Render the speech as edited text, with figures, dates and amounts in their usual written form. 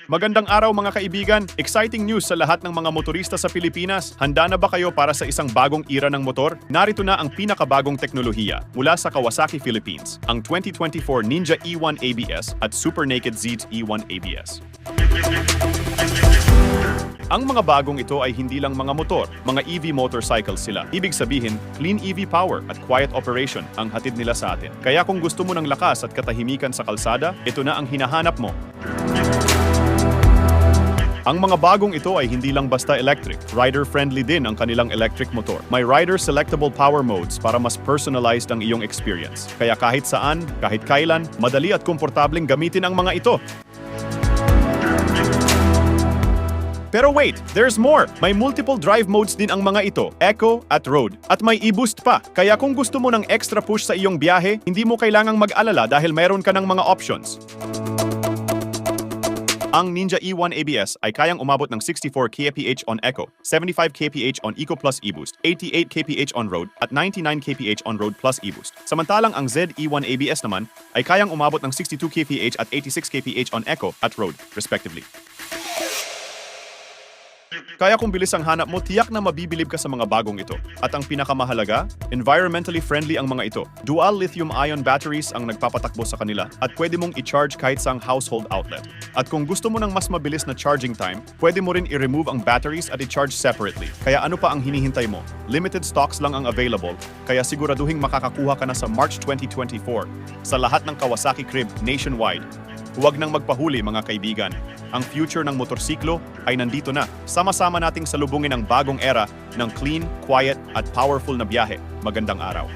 Magandang araw mga kaibigan! Exciting news sa lahat ng mga motorista sa Pilipinas. Handa na ba kayo para sa isang bagong era ng motor? Narito na ang pinakabagong teknolohiya mula sa Kawasaki Philippines, ang 2024 Ninja E1 ABS at Super Naked Zeds E1 ABS. Ang mga bagong ito ay hindi lang mga motor, mga EV motorcycles sila. Ibig sabihin, clean EV power at quiet operation ang hatid nila sa atin. Kaya kung gusto mo ng lakas at katahimikan sa kalsada, ito na ang hinahanap mo. Ang mga bagong ito ay hindi lang basta electric. Rider-friendly din ang kanilang electric motor. May rider-selectable power modes para mas personalized ang iyong experience. Kaya kahit saan, kahit kailan, madali at komportableng gamitin ang mga ito. Pero wait, there's more! May multiple drive modes din ang mga ito, Eco at Road. At may e-boost pa. Kaya kung gusto mo ng extra push sa iyong biyahe, hindi mo kailangang mag-alala dahil mayroon ka ng mga options. Ang Ninja E1 ABS ay kayang umabot ng 64 kph on Eco, 75 kph on Eco Plus e-boost, 88 kph on Road, at 99 kph on Road Plus e-boost. Samantalang ang Z E1 ABS naman ay kayang umabot ng 62 kph at 86 kph on Eco at Road, respectively. Kaya kung bilis ang hanap mo, tiyak na mabibilib ka sa mga bagong ito. At ang pinakamahalaga, environmentally friendly ang mga ito. Dual lithium-ion batteries ang nagpapatakbo sa kanila at pwede mong i-charge kahit sa household outlet. At kung gusto mo ng mas mabilis na charging time, pwede mo rin i-remove ang batteries at i-charge separately. Kaya ano pa ang hinihintay mo? Limited stocks lang ang available, kaya siguraduhing makakakuha ka na sa March 2024 sa lahat ng Kawasaki crib nationwide. Huwag nang magpahuli mga kaibigan. Ang future ng motorsiklo ay nandito na. Sama-sama nating salubungin ang bagong era ng clean, quiet at powerful na biyahe. Magandang araw.